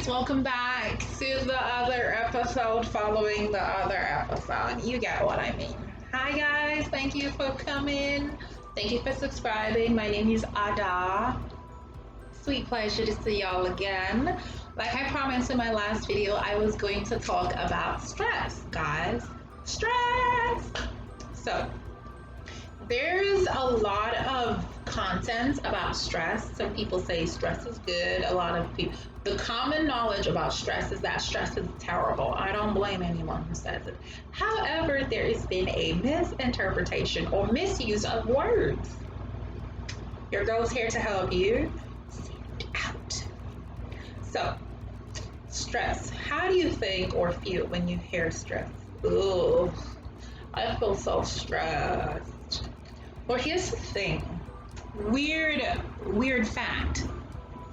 guys, welcome back to the other episode following the other episode. You get what I mean. Hi guys, thank you for coming. Thank you for subscribing. My name is Ada. Sweet pleasure to see y'all again. Like I promised in my last video, I was going to talk about stress, guys. Stress! So, there's a lot of content about stress. Some people say stress is good. A lot of people, the common knowledge about stress is that stress is terrible. I don't blame anyone who says it. However, there has been a misinterpretation or misuse of words. Your girl's here to help you sort out. So, stress. How do you think or feel when you hear stress? Ooh, I feel so stressed. Well, here's the thing. Weird fact.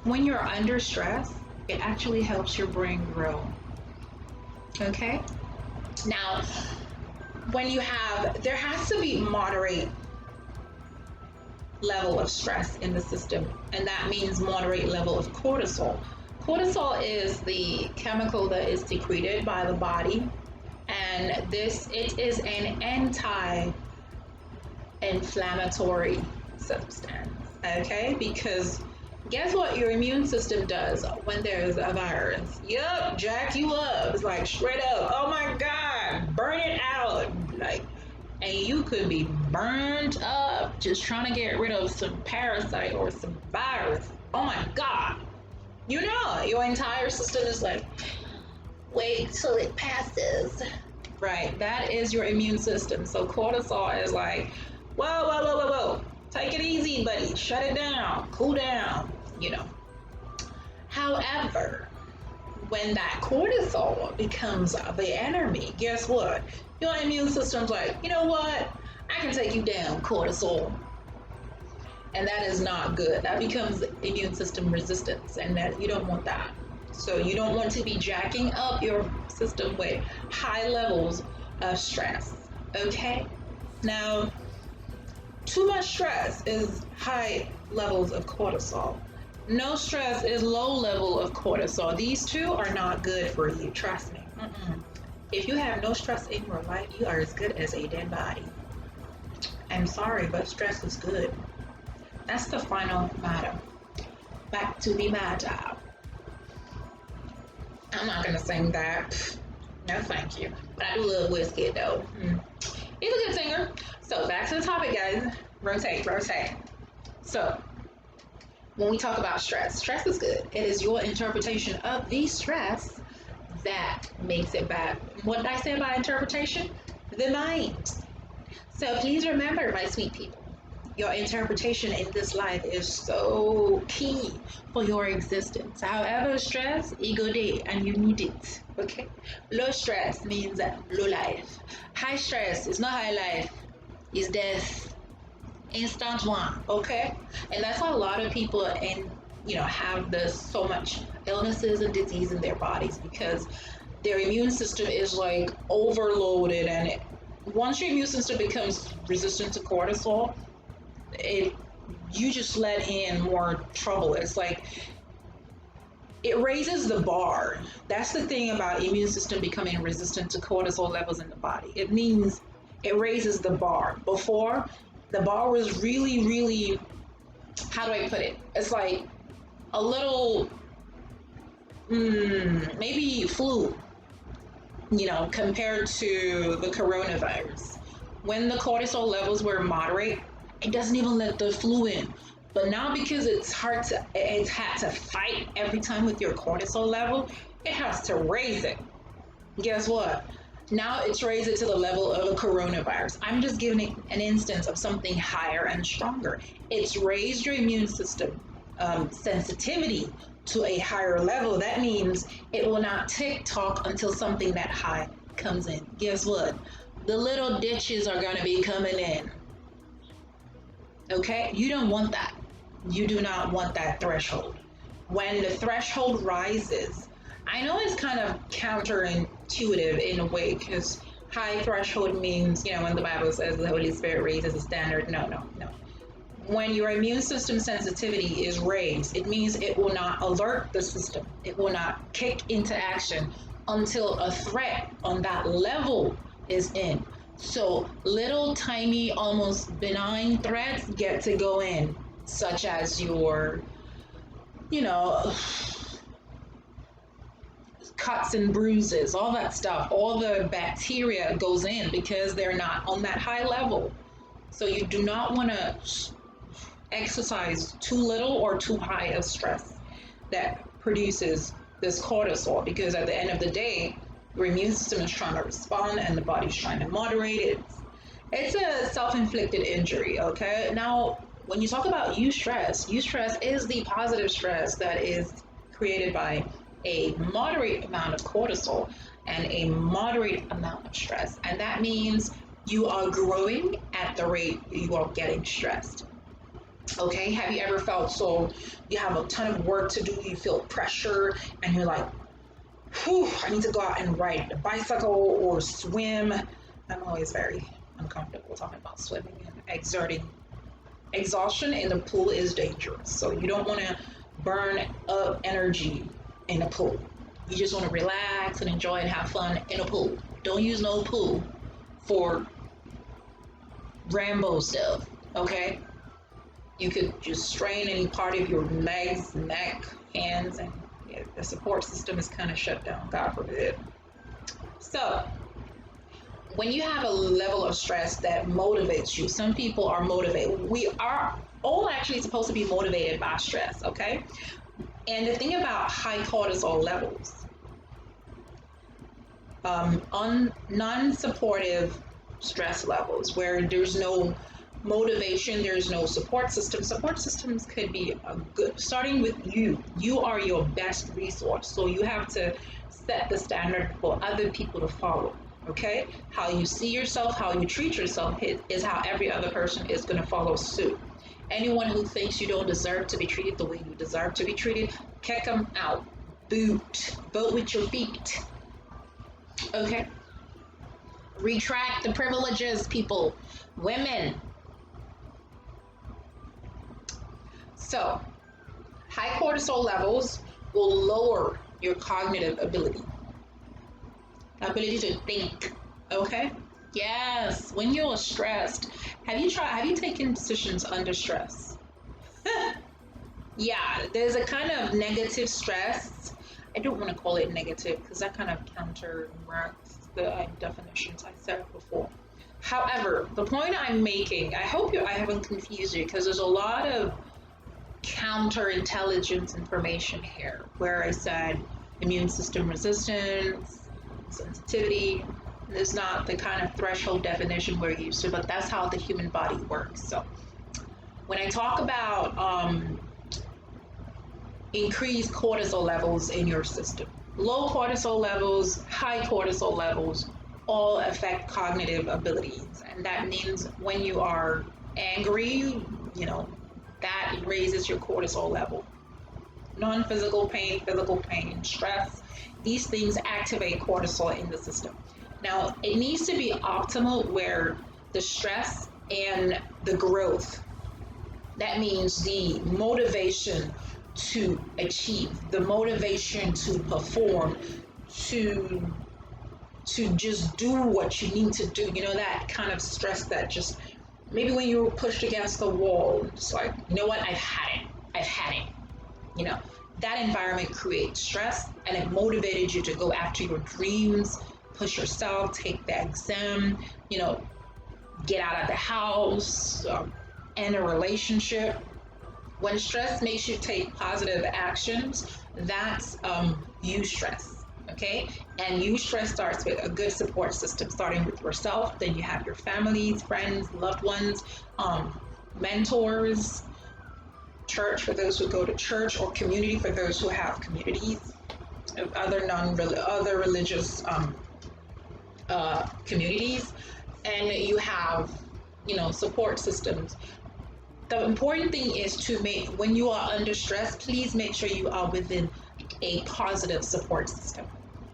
When you're under stress, it actually helps your brain grow. Okay? Now, there has to be moderate level of stress in the system, and that means moderate level of cortisol. Cortisol is the chemical that is secreted by the body, and it is an anti-inflammatory substance, okay? Because guess what your immune system does when there's a virus? Yup, jack you up. It's like straight up, oh my God, burn it out. And you could be burned up just trying to get rid of some parasite or some virus. Oh my God. You know, your entire system is like, wait till it passes. Right, that is your immune system. So cortisol is like, whoa. Take it easy, buddy. Shut it down. Cool down, you know. However, when that cortisol becomes the enemy, guess what? Your immune system's like, you know what? I can take you down, cortisol. And that is not good. That becomes immune system resistance, and that you don't want that. So you don't want to be jacking up your system with high levels of stress, okay? Now, too much stress is high levels of cortisol. No stress is low level of cortisol. These two are not good for you, trust me. If you have no stress in your life, you are as good as a dead body. I'm sorry, but stress is good. That's the final matter. Back to the matter. I'm not gonna sing that. No, thank you. But I do love whiskey though. He's a good singer. So back to the topic, guys. Rotate. So when we talk about stress is good. It is your interpretation of the stress that makes it bad. What did I say about interpretation? The mind. So please remember, my sweet people, your interpretation in this life is so key for your existence. However, stress, ego day, and you need it. Okay? Low stress means low life. High stress is not high life, it's death. Instant one, okay? And that's why a lot of people have so much illnesses and disease in their bodies, because their immune system is like overloaded, and once your immune system becomes resistant to cortisol, you just let in more trouble. It's like it raises the bar. That's the thing about immune system becoming resistant to cortisol levels in the body. It means it raises the bar. Before, the bar was really, really, how do I put it? It's like a little, maybe flu, compared to the coronavirus. When the cortisol levels were moderate, it doesn't even let the flu in. But now, because it's had to fight every time with your cortisol level, it has to raise it. Guess what? Now it's raised it to the level of a coronavirus. I'm just giving an instance of something higher and stronger. It's raised your immune system sensitivity to a higher level. That means it will not tick-tock until something that high comes in. Guess what? The little ditches are going to be coming in. Okay? You don't want that. You do not want that threshold. When the threshold rises, I know it's kind of counterintuitive in a way, because high threshold means, when the Bible says the Holy Spirit raises the standard. No. When your immune system sensitivity is raised, it means it will not alert the system. It will not kick into action until a threat on that level is in. So little tiny, almost benign threats get to go in, such as your, you know, cuts and bruises, all that stuff, all the bacteria goes in because they're not on that high level. So you do not want to exercise too little or too high of stress that produces this cortisol, because at the end of the day, your immune system is trying to respond and the body's trying to moderate it. It's a self-inflicted injury, okay? Now, when you talk about eustress is the positive stress that is created by a moderate amount of cortisol and a moderate amount of stress. And that means you are growing at the rate you are getting stressed. Okay, have you ever felt so you have a ton of work to do, you feel pressure, and you're like, whew, I need to go out and ride a bicycle or swim. I'm always very uncomfortable talking about swimming and exerting. Exhaustion in the pool is dangerous, so you don't want to burn up energy in a pool. You just want to relax and enjoy and have fun in a pool. Don't use no pool for Rambo stuff, okay? You could just strain any part of your legs, neck, hands, and the support system is kind of shut down, God forbid. So, when you have a level of stress that motivates you, some people are motivated. We are all actually supposed to be motivated by stress, okay? And the thing about high cortisol levels, on non-supportive stress levels where there's no motivation, there's no support system. Support systems could be a good, starting with you. You are your best resource. So you have to set the standard for other people to follow, okay? How you see yourself, how you treat yourself is how every other person is going to follow suit. Anyone who thinks you don't deserve to be treated the way you deserve to be treated, kick them out. Vote with your feet. Okay? Retract the privileges, people. Women. So, high cortisol levels will lower your cognitive ability to think, okay? Yes, when you're stressed, have you taken decisions under stress? Yeah, there's a kind of negative stress. I don't want to call it negative because that kind of counteracts the definitions I said before. However, the point I'm making, I hope I haven't confused you, because there's a lot of counterintelligence information here where I said immune system resistance, sensitivity. There's not the kind of threshold definition we're used to, but that's how the human body works. So when I talk about increased cortisol levels in your system, low cortisol levels, high cortisol levels all affect cognitive abilities. And that means when you are angry, that raises your cortisol level. Non-physical pain, physical pain, stress, these things activate cortisol in the system. Now, it needs to be optimal where the stress and the growth, that means the motivation to achieve, the motivation to perform, to just do what you need to do, that kind of stress that just, maybe when you were pushed against the wall, it's like, you know what, I've had it. That environment creates stress, and it motivated you to go after your dreams, push yourself, take the exam, get out of the house, end a relationship. When stress makes you take positive actions, that's eustress, okay? And eustress starts with a good support system, starting with yourself. Then you have your families, friends, loved ones, mentors, church for those who go to church, or community for those who have communities, other religious communities, and you have support systems. The important thing is when you are under stress, please make sure you are within a positive support system.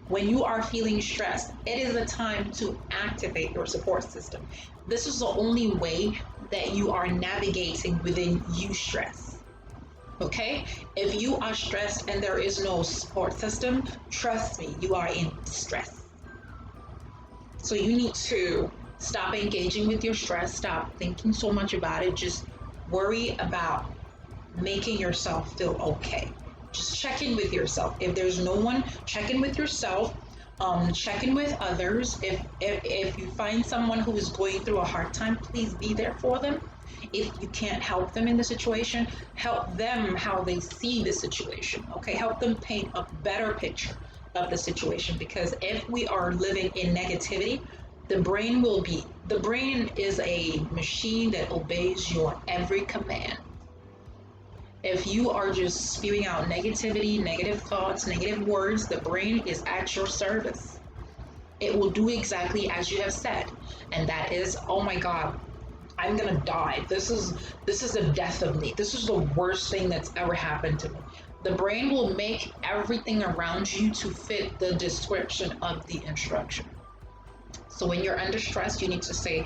When you are feeling stressed, it is a time to activate your support system. This is the only way that you are navigating within eustress. Okay? If you are stressed and there is no support system, trust me, you are in stress. So you need to stop engaging with your stress, stop thinking so much about it, just worry about making yourself feel okay. Just check in with yourself. If there's no one, check in with yourself. Check in with others. If you find someone who is going through a hard time, please be there for them. If you can't help them in the situation, help them how they see the situation. Okay, help them paint a better picture of the situation. Because if we are living in negativity, the brain is a machine that obeys your every command. If you are just spewing out negativity, negative thoughts, negative words, the brain is at your service. It will do exactly as you have said. And that is, oh my God, I'm gonna die. This is the death of me. This is the worst thing that's ever happened to me. The brain will make everything around you to fit the description of the instruction. So when you're under stress, you need to say,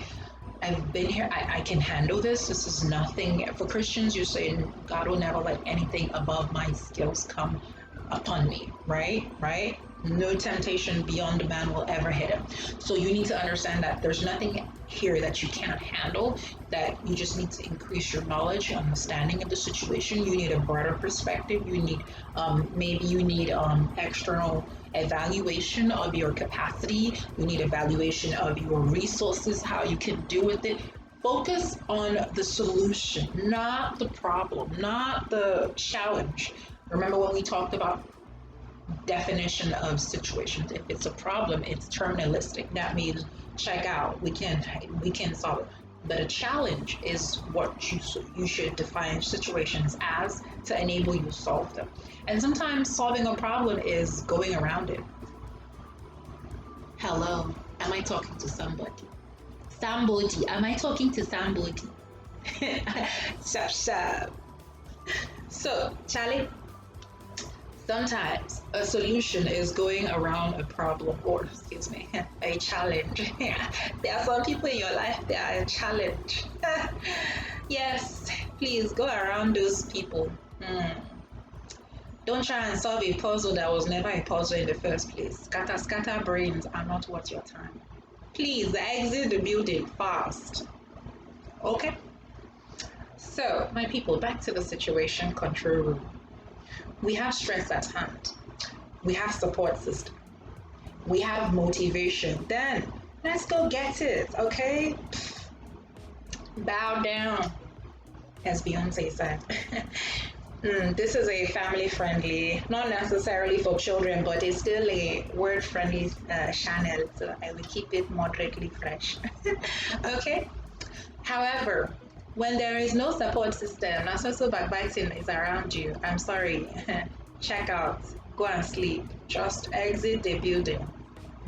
I've been here, I can handle this. This is nothing. For Christians, you're saying, God will never let anything above my skills come upon me, right? Right? No temptation beyond the man will ever hit him. So you need to understand that there's nothing here that you can't handle, that you just need to increase your knowledge, your understanding of the situation. You need a broader perspective. You need, maybe you need external evaluation of your capacity. You need evaluation of your resources, how you can deal with it. Focus on the solution, not the problem, not the challenge. Remember when we talked about definition of situations? If it's a problem, it's terminalistic. That means check out. We can solve it. But a challenge is what you should define situations as to enable you to solve them. And sometimes solving a problem is going around it. Hello, am I talking to somebody? Somebody, am I talking to somebody? Sharp, sharp. So, Charlie, sometimes a solution is going around a problem, or excuse me, a challenge. There are some people in your life that are a challenge. Yes, please go around those people. Don't try and solve a puzzle that was never a puzzle in the first place. Scatter brains are not worth your time. Please exit the building fast. Okay? So, my people, back to the situation control room. We have stress at hand. We have support system. We have motivation. Then let's go get it, okay? Bow down, as Beyonce said. This is a family-friendly, not necessarily for children, but it's still a word-friendly channel, so I will keep it moderately fresh. Okay? However, when there is no support system, also backbiting is around you, I'm sorry, check out, go and sleep, just exit the building,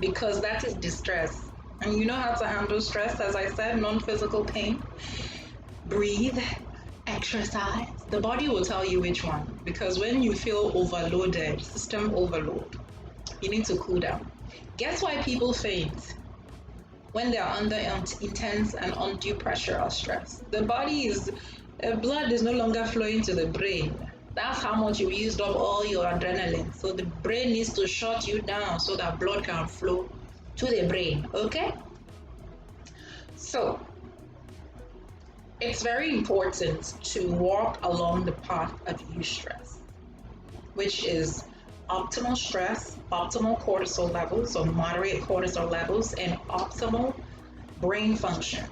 because that is distress. And you know how to handle stress, as I said, non-physical pain. Breathe, exercise. The body will tell you which one, because when you feel overloaded, system overload, you need to cool down. Guess why people faint? When they are under intense and undue pressure or stress. The body's blood is no longer flowing to the brain. That's how much you used up all your adrenaline. So the brain needs to shut you down so that blood can flow to the brain, okay? So, it's very important to walk along the path of eustress, which is optimal stress, optimal cortisol levels or moderate cortisol levels, and optimal brain function.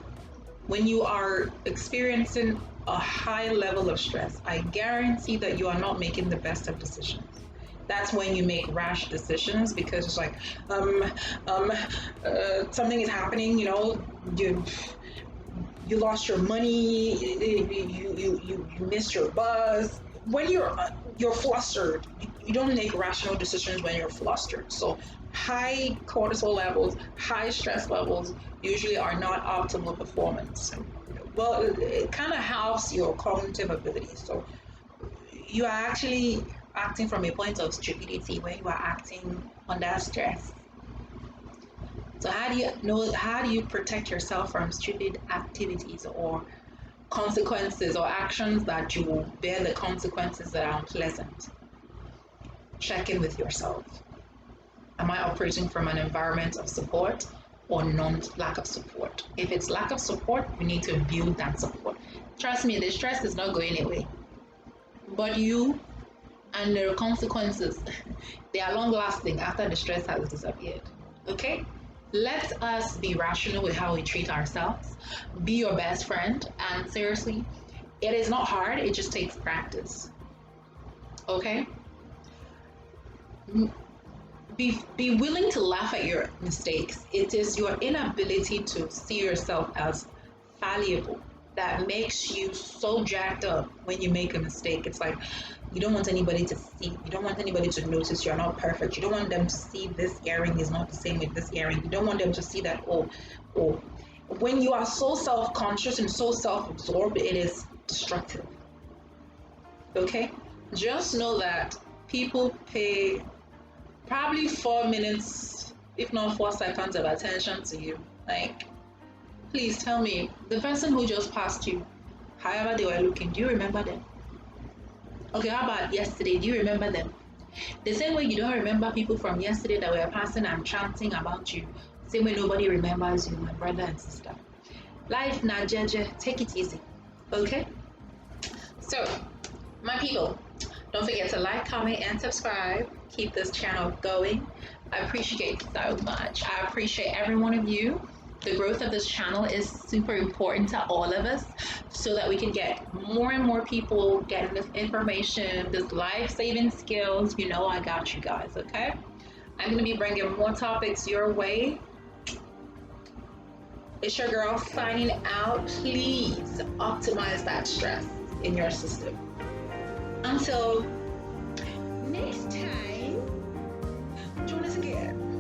When you are experiencing a high level of stress, I guarantee that you are not making the best of decisions. That's when you make rash decisions, because it's like, something is happening, you know, you lost your money, you missed your bus. When you're flustered, you don't make rational decisions when you're flustered. So high cortisol levels, high stress levels usually are not optimal performance. Well, it kind of halves your cognitive ability. So you are actually acting from a point of stupidity when you are acting under stress. So how do you protect yourself from stupid activities or consequences or actions that you will bear the consequences that are unpleasant. Check in with yourself. Am I operating from an environment of support or lack of support? If it's lack of support, you need to build that support. Trust me, the stress is not going away. But you and the consequences, they are long lasting after the stress has disappeared. Okay? Let us be rational with how we treat ourselves. Be your best friend. And seriously, it is not hard, it just takes practice. Okay? Be willing to laugh at your mistakes. It is your inability to see yourself as valuable that makes you so jacked up when you make a mistake. It's like you don't want anybody to see, you don't want anybody to notice you're not perfect. You don't want them to see this earring is not the same with this earring. You don't want them to see that, oh. When you are so self-conscious and so self-absorbed, it is destructive. Okay? Just know that people pay probably 4 minutes, if not 4 seconds of attention to you. Like, please tell me, the person who just passed you, however they were looking, do you remember them? Okay, how about yesterday? Do you remember them? The same way you don't remember people from yesterday that were passing and chanting about you, same way nobody remembers you, my brother and sister. Life na jeje, take it easy, okay? So, my people, don't forget to like, comment, and subscribe. Keep this channel going. I appreciate it so much. I appreciate every one of you. The growth of this channel is super important to all of us so that we can get more and more people getting this information, this life-saving skills. You know I got you guys, okay? I'm going to be bringing more topics your way. It's your girl signing out. Please optimize that stress in your system. Until next time, join us again.